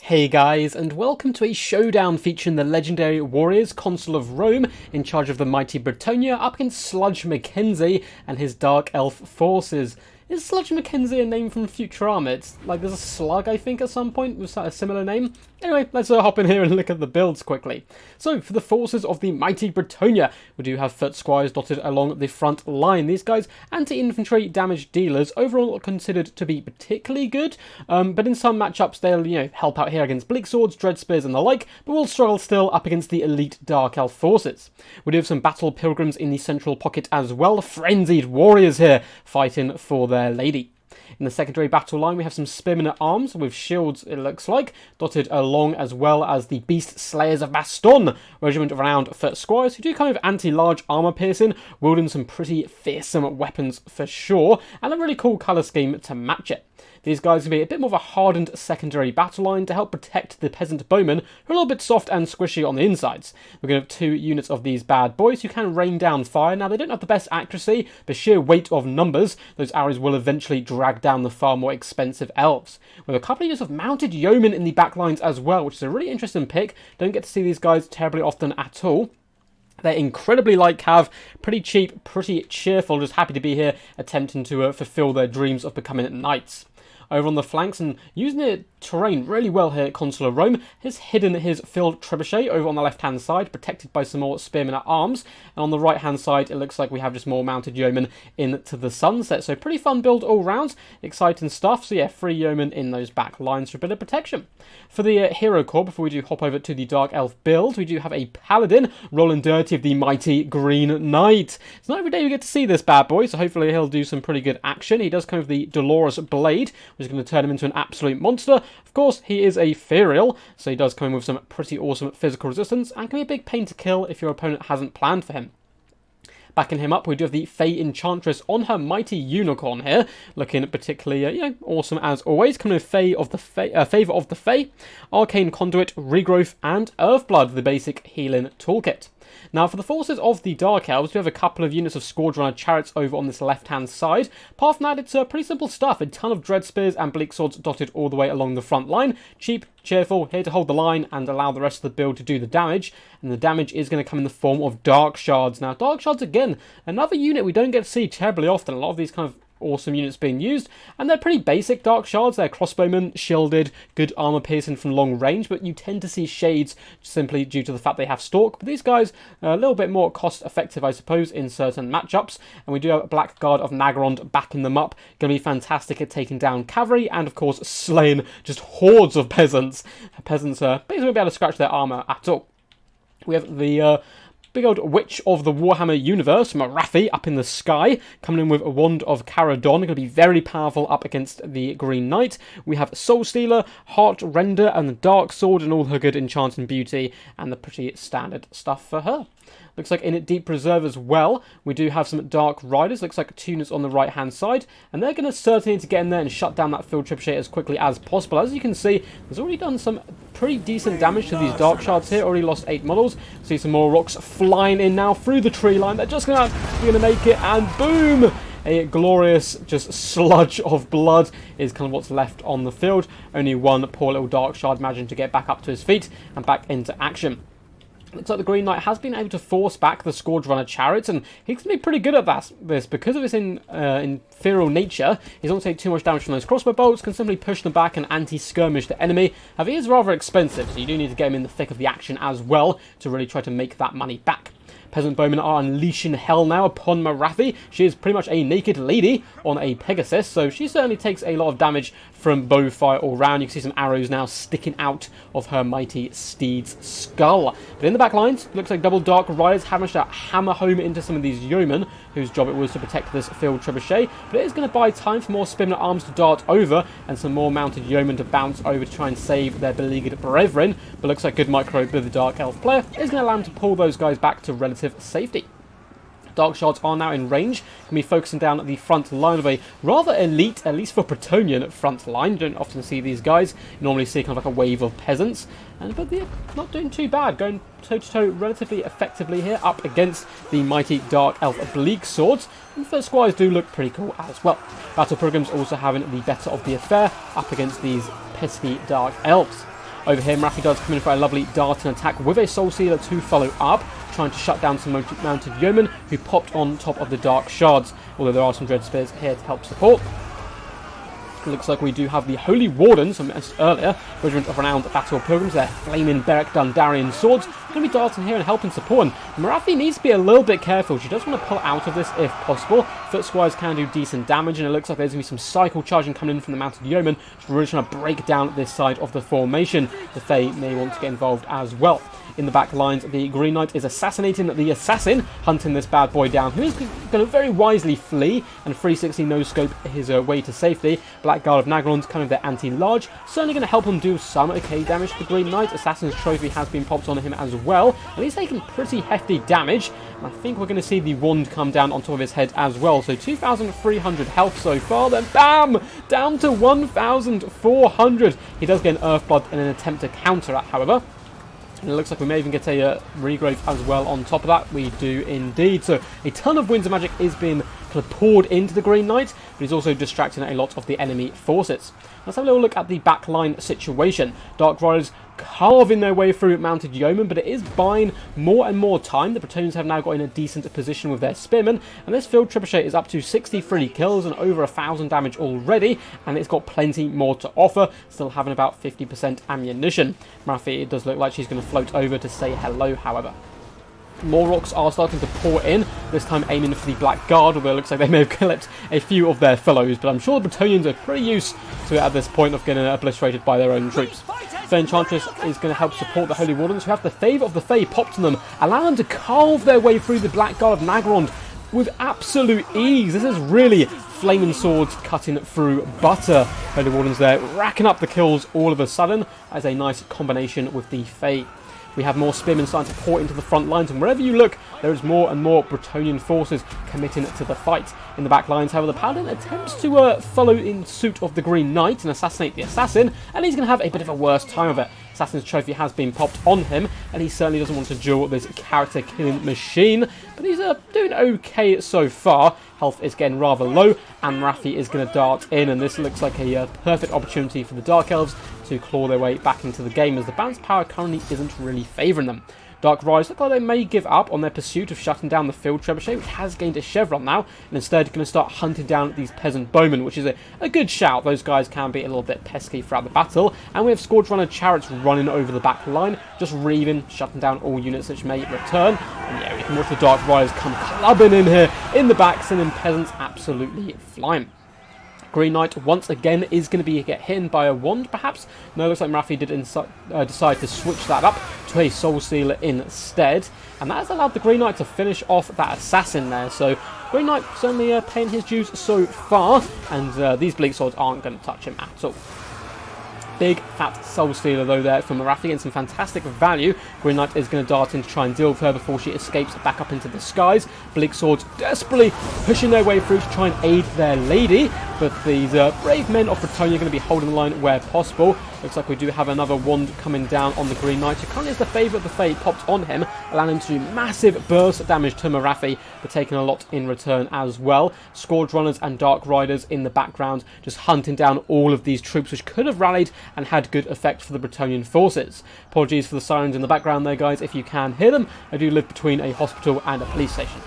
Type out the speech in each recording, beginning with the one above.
Hey guys, and welcome to a showdown featuring the legendary warriors, Consul of Rome, in charge of the mighty Bretonnia, up against Sludge Mackenzie and his Dark Elf forces. Is Sludge Mackenzie a name from Futurama? It's like there's a slug, I think, at some point with a similar name. Anyway, let's hop in here and look at the builds quickly. So, for the forces of the mighty Bretonnia, we do have foot squires dotted along the front line. These guys, anti-infantry damage dealers, overall considered to be particularly good, but in some matchups they'll, help out here against bleak swords, dread spears and the like, but will struggle still up against the elite Dark Elf forces. We do have some battle pilgrims in the central pocket as well, frenzied warriors here, fighting for their lady. In the secondary battle line, we have some spearmen at arms with shields, it looks like, dotted along, as well as the Beast Slayers of Baston, regiment of renowned foot squires who do kind of anti-large armor piercing, wielding some pretty fearsome weapons for sure, and a really cool colour scheme to match it. These guys can be a bit more of a hardened secondary battle line to help protect the peasant bowmen, who are a little bit soft and squishy on the insides. We're going to have 2 units of these bad boys who can rain down fire. Now, they don't have the best accuracy, but sheer weight of numbers, those arrows will eventually drag down the far more expensive elves. We have a couple of units of mounted yeomen in the back lines as well, which is a really interesting pick. Don't get to see these guys terribly often at all. They're incredibly light cav, pretty cheap, pretty cheerful, just happy to be here, attempting to fulfill their dreams of becoming knights. Over on the flanks and using the terrain really well here, Consul of Rome has hidden his field trebuchet over on the left hand side, protected by some more spearmen at arms, and on the right hand side it looks like we have just more mounted yeomen into the sunset. So pretty fun build all round, exciting stuff. So yeah, 3 yeomen in those back lines for a bit of protection. For the hero core, before we do hop over to the Dark Elf build, we do have a paladin rolling dirty of the mighty Green Knight. It's not every day we get to see this bad boy, so hopefully he'll do some pretty good action. He does come with the Dolorous Blade, which is going to turn him into an absolute monster. Of course, he is a Ferial, so he does come in with some pretty awesome physical resistance and can be a big pain to kill if your opponent hasn't planned for him. Backing him up, we do have the Fey Enchantress on her mighty unicorn here, looking particularly, awesome as always. Coming with Favour of the Fey, Arcane Conduit, Regrowth, and Earthblood, the basic healing toolkit. Now, for the forces of the Dark Elves, we have a couple of units of Scourge Runner chariots over on this left-hand side. Apart from that, it's pretty simple stuff. A ton of Dread Spears and Bleak Swords dotted all the way along the front line. Cheap, cheerful, here to hold the line and allow the rest of the build to do the damage. And the damage is going to come in the form of Dark Shards. Now, Dark Shards, again, another unit we don't get to see terribly often. A lot of these kind of awesome units being used, and they're pretty basic Dark Shards. They're crossbowmen, shielded, good armor piercing from long range, but you tend to see shades simply due to the fact they have stalk. But these guys are a little bit more cost effective, I suppose, in certain matchups, and we do have a Black Guard of Nagarond backing them up. Going to be fantastic at taking down cavalry and of course slaying just hordes of peasants. Peasants basically won't be able to scratch their armor at all. We have the big old witch of the Warhammer universe, Morathi, up in the sky, coming in with a Wand of Caradon, going to be very powerful up against the Green Knight. We have Soul Stealer, Heart Render, and the Dark Sword, and all her good enchanting beauty, and the pretty standard stuff for her. Looks like in Deep Reserve as well, we do have some Dark Riders. Looks like 2 units on the right-hand side. And they're going to certainly need to get in there and shut down that field trebuchet as quickly as possible. As you can see, there's already done some pretty decent damage to these Dark Shards here. Already lost 8 models. See some more rocks flying in now through the tree line. They're just going to make it, and boom! A glorious just sludge of blood is kind of what's left on the field. Only one poor little Dark Shard managing to get back up to his feet and back into action. Looks like the Green Knight has been able to force back the Scourge Runner chariots, and he's going to be pretty good at this because of his inferior nature. He's not take too much damage from those crossbow bolts, can simply push them back and anti-skirmish the enemy. However, he is rather expensive, so you do need to get him in the thick of the action as well to really try to make that money back. Peasant bowmen are unleashing hell now upon Morathi. She is pretty much a naked lady on a Pegasus, so she certainly takes a lot of damage from bow fire all round. You can see some arrows now sticking out of her mighty steed's skull. But in the back lines, looks like double Dark Riders have managed to hammer home into some of these yeomen, whose job it was to protect this field trebuchet. But it is going to buy time for more spearmen at arms to dart over, and some more mounted yeomen to bounce over to try and save their beleaguered brethren. But looks like good micro with the Dark Elf player is going to allow him to pull those guys back to relative safety. Dark Shards are now in range, can be focusing down at the front line of a rather elite, at least for Bretonnian, front line. You don't often see these guys. You normally see kind of like a wave of peasants. But they're not doing too bad, going toe-to-toe relatively effectively here up against the mighty Dark Elf Bleak Swords. And the first squires do look pretty cool as well. Battle Pilgrims also having the better of the affair up against these pesky Dark Elves. Over here, Morathi does come in for a lovely dart and attack with a Soul Stealer to follow up, trying to shut down some mounted yeomen who popped on top of the Dark Shards, although there are some Dread Spears here to help support. Looks like we do have the Holy Wardens from earlier, Regiment of Renowned Battle Pilgrims, their flaming Beric Dundarian swords, going to be darting here and helping support. And Morathi needs to be a little bit careful. She does want to pull out of this if possible. Foot Squires can do decent damage, and it looks like there's going to be some cycle charging coming in from the Mounted Yeomen, just really trying to break down this side of the formation. The Fae may want to get involved as well. In the back lines, the Green Knight is assassinating the assassin, hunting this bad boy down, who is going to very wisely flee and 360 no-scope his way to safety. Blackguard of Nagron's kind of their anti-large, certainly going to help him do some okay damage to the Green Knight. Assassin's Trophy has been popped on him as well, and he's taking pretty hefty damage. And I think we're going to see the wand come down on top of his head as well. So 2,300 health so far, then BAM! Down to 1,400. He does get an Earthblood in an attempt to counter that, however. And it looks like we may even get a regrowth as well on top of that. We do indeed. So a ton of Winds of Magic is being kind of poured into the Green Knight, but he's also distracting a lot of the enemy forces. Let's have a little look at the backline situation. Dark Riders carving their way through Mounted Yeomen, but it is buying more and more time. The Bretonnians have now got in a decent position with their Spearmen, and this Field Trebuchet is up to 63 kills and over 1,000 damage already, and it's got plenty more to offer, still having about 50% ammunition. Morathi, it does look like she's going to float over to say hello, however. More rocks are starting to pour in, this time aiming for the Black Guard, although it looks like they may have clipped a few of their fellows, but I'm sure the Bretonnians are pretty used to it at this point of getting obliterated by their own troops. Fae Enchantress is going to help support the Holy Wardens, who have the Favour of the Fae popped on them, allowing them to carve their way through the Black Guard of Nagron with absolute ease. This is really flaming swords cutting through butter. Holy Wardens there racking up the kills all of a sudden as a nice combination with the Fae. We have more Spearmen starting to pour into the front lines, and wherever you look, there is more and more Bretonnian forces committing to the fight. In the back lines, however, the Paladin attempts to follow in suit of the Green Knight and assassinate the assassin, and he's going to have a bit of a worse time of it. Assassin's Trophy has been popped on him, and he certainly doesn't want to duel this character-killing machine, but he's doing okay so far. Health is getting rather low, and Morathi is going to dart in, and this looks like a perfect opportunity for the Dark Elves to claw their way back into the game, as the balance power currently isn't really favouring them. Dark Riders look like they may give up on their pursuit of shutting down the Field Trebuchet, which has gained a chevron now, and instead going to start hunting down these peasant bowmen, which is a good shout. Those guys can be a little bit pesky throughout the battle, and we have Scourge Runner chariots running over the back line, just reaving, shutting down all units which may return. And yeah, we can watch the Dark Riders come clubbing in here in the back, sending peasants absolutely flying. Green Knight once again is going to get hit by a wand, perhaps. No, it looks like Morathi did decide to switch that up to a Soul Stealer instead, and that has allowed the Green Knight to finish off that assassin there. So Green Knight certainly paying his dues so far, and these Bleak Swords aren't going to touch him at all. Big fat Soul Stealer though there from Morathi, and some fantastic value. Green Knight is going to dart in to try and deal with her before she escapes back up into the skies. Bleak Swords desperately pushing their way through to try and aid their lady, but these brave men of Bretonnia are going to be holding the line where possible. Looks like we do have another wand coming down on the Green Knight, who currently has the Favour of the Fae popped on him, allowing him to do massive burst damage to Morathi, but taking a lot in return as well. Scourge Runners and Dark Riders in the background just hunting down all of these troops, which could have rallied and had good effect for the Bretonnian forces. Apologies for the sirens in the background there, guys, if you can hear them. I do live between a hospital and a police station.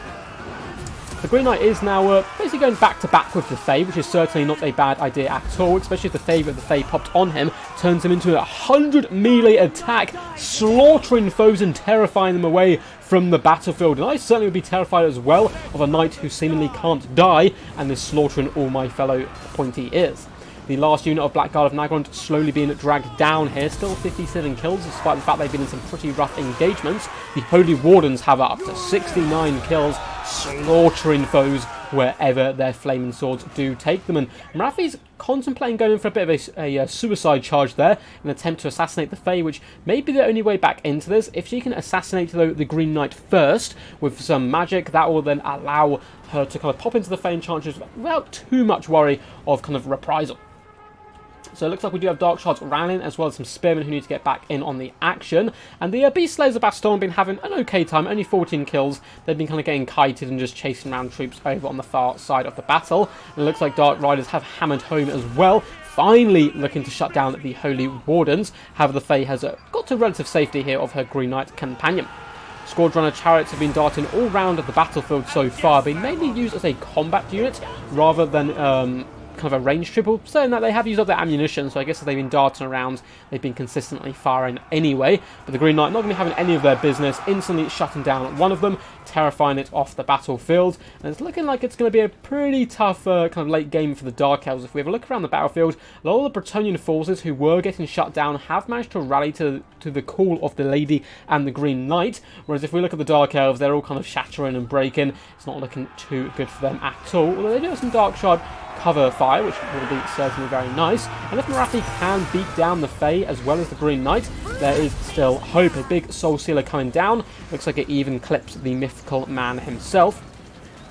The Green Knight is now basically going back to back with the Fae, which is certainly not a bad idea at all, especially if the Favour of the Fae popped on him, turns him into a 100 melee attack, slaughtering foes and terrifying them away from the battlefield. And I certainly would be terrified as well of a knight who seemingly can't die and is slaughtering all my fellow pointy ears. The last unit of Blackguard of Nagron slowly being dragged down here. Still 57 kills, despite the fact they've been in some pretty rough engagements. The Holy Wardens have up to 69 kills, slaughtering foes wherever their flaming swords do take them. And Morathi's contemplating going in for a bit of a suicide charge there, an attempt to assassinate the Fae, which may be the only way back into this. If she can assassinate the Green Knight first with some magic, that will then allow her to kind of pop into the Fae Enchantress without too much worry of kind of reprisal. So it looks like we do have Dark Shards rallying, as well as some Spearmen who need to get back in on the action. And the Beast Slayers of Baston have been having an okay time, only 14 kills. They've been kind of getting kited and just chasing around troops over on the far side of the battle. And it looks like Dark Riders have hammered home as well. finally looking to shut down the Holy Wardens. However, the Fae has got to relative safety here of her Green Knight companion. Squad Runner chariots have been darting all round the battlefield so far, being mainly used as a combat unit rather than kind of a range triple, saying that they have used up their ammunition, so I guess as they've been darting around, they've been consistently firing anyway. But the Green Knight not going to be having any of their business, instantly shutting down one of them, terrifying it off the battlefield. And it's looking like it's going to be a pretty tough kind of late game for the Dark Elves. If we have a look around the battlefield, a lot of the Bretonnian forces who were getting shut down have managed to rally to the call of the Lady and the Green Knight, whereas if we look at the Dark Elves, they're all kind of shattering and breaking. It's not looking too good for them at all, although they do have some Dark Shard cover fire, which will be certainly very nice. And if Morathi can beat down the Fae as well as the Green Knight, there is still hope. A big Soul Sealer coming down. Looks like it even clips the mythical man himself.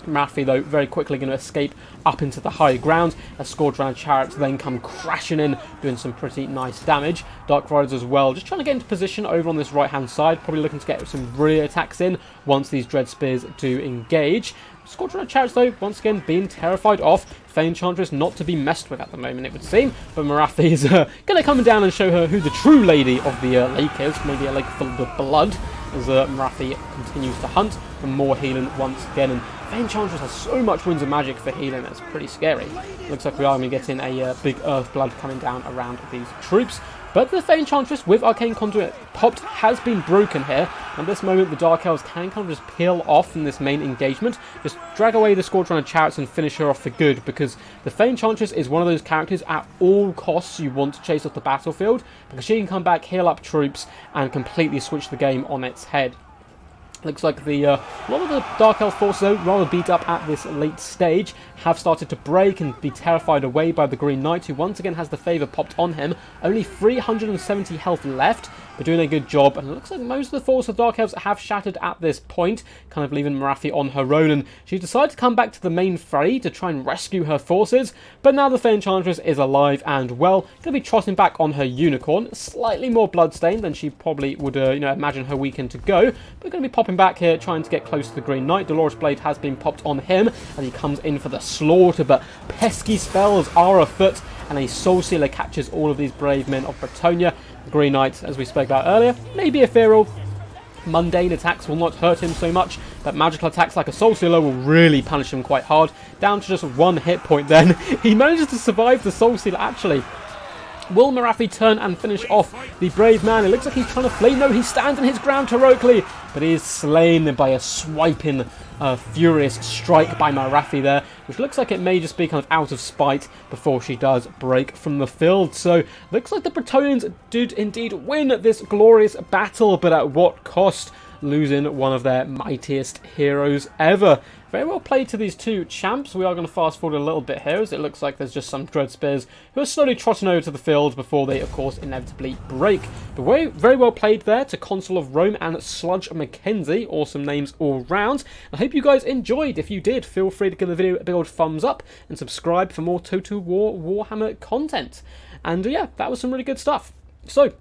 Morathi, though, very quickly going to escape up into the high ground as Scourge Runner chariots then come crashing in, doing some pretty nice damage. Dark Riders as well, just trying to get into position over on this right-hand side, probably looking to get some rear attacks in once these Dread Spears do engage. Scourge Runner chariots, though, once again being terrified off. Fae Enchantress not to be messed with at the moment, it would seem, but Morathi is going to come down and show her who the true lady of the lake is, maybe a lake full of blood, as Morathi continues to hunt for more healing once again. And Fae Enchantress has so much Winds of Magic for healing, it's pretty scary. Looks like we are going to be getting a big Earth Blood coming down around these troops. But the Fae Enchantress with Arcane Conduit popped has been broken here. At this moment, the Dark Elves can kind of just peel off in this main engagement. Just drag away the Scourge Runner chariots and finish her off for good, because the Fae Enchantress is one of those characters at all costs you want to chase off the battlefield, because she can come back, heal up troops, and completely switch the game on its head. Looks like a lot of the Dark Elf forces, though, rather beat up at this late stage, have started to break and be terrified away by the Green Knight, who once again has the favour popped on him. Only 370 health left, but doing a good job. And it looks like most of the force of Dark Elves have shattered at this point, kind of leaving Morathi on her own. And she decided to come back to the main fray to try and rescue her forces. But now the Fae Enchantress is alive and well, going to be trotting back on her unicorn, slightly more bloodstained than she probably would imagine her weekend to go. But going to be popping back here, trying to get close to the Green Knight. Dolorous Blade has been popped on him as he comes in for the slaughter, but pesky spells are afoot, and a Soul Sealer catches all of these brave men of Bretonnia. The Green Knight, as we spoke about earlier, maybe ethereal. Mundane attacks will not hurt him so much, but magical attacks like a Soul Sealer will really punish him quite hard. Down to just one hit point then. He manages to survive the Soul Sealer, actually. Will Morathi turn and finish off the brave man? It looks like he's trying to flee. No, he stands in his ground heroically, but he is slain by a swiping, furious strike by Morathi there, which looks like it may just be kind of out of spite before she does break from the field. So, looks like the Bretonnians did indeed win this glorious battle, but at what cost? Losing one of their mightiest heroes ever. Very well played to these two champs. We are going to fast forward a little bit here, as it looks like there's just some Dread Spears who are slowly trotting over to the field before they, of course, inevitably break. But very well played there to Consul of Rome and Sludge Mackenzie. Awesome names all round. I hope you guys enjoyed. If you did, feel free to give the video a big old thumbs up and subscribe for more Total War Warhammer content. And yeah, that was some really good stuff. So,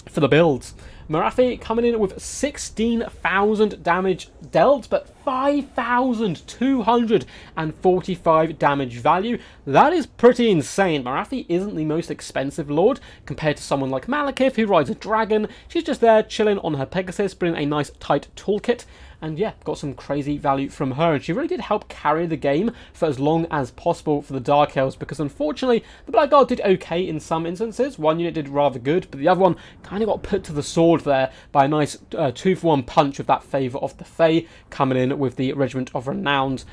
for the builds, Morathi coming in with 16,000 damage dealt, but 5,245 damage value. That is pretty insane. Morathi isn't the most expensive lord compared to someone like Malekith, who rides a dragon. She's just there chilling on her Pegasus, bringing a nice tight toolkit. And yeah, got some crazy value from her. And she really did help carry the game for as long as possible for the Dark Elves, because unfortunately, the Blackguard did okay in some instances. One unit did rather good, but the other one kind of got put to the sword there by a nice 2-for-1 punch with that favour of the Fae, coming in with the Regiment of Renowned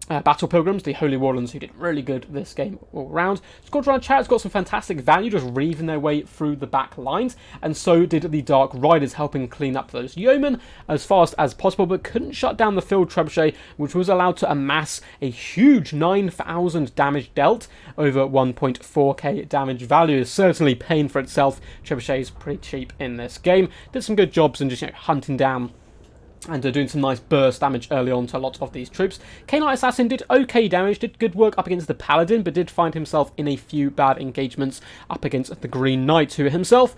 Battle Pilgrims, the Holy Wardens, who did really good this game all round. Squad Runner chariots got some fantastic value, just reaving their way through the back lines, and so did the Dark Riders, helping clean up those yeomen as fast as possible, but couldn't shut down the Field Trebuchet, which was allowed to amass a huge 9,000 damage dealt over 1.4k damage value. Is certainly paying for itself. Trebuchet is pretty cheap in this game. Did some good jobs in just hunting down and doing some nice burst damage early on to a lot of these troops. K-Knight Assassin did okay damage, did good work up against the Paladin, but did find himself in a few bad engagements up against the Green Knight, who himself,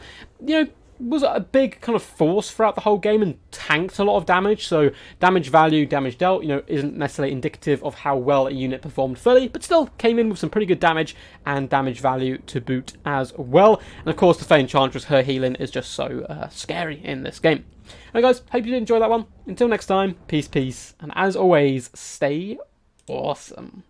was a big kind of force throughout the whole game and tanked a lot of damage. So damage value, damage dealt, isn't necessarily indicative of how well a unit performed fully, but still came in with some pretty good damage and damage value to boot as well. And of course, the Fey Enchantress, her healing is just so scary in this game. Alright guys, hope you did enjoy that one. Until next time, peace, and as always, stay awesome.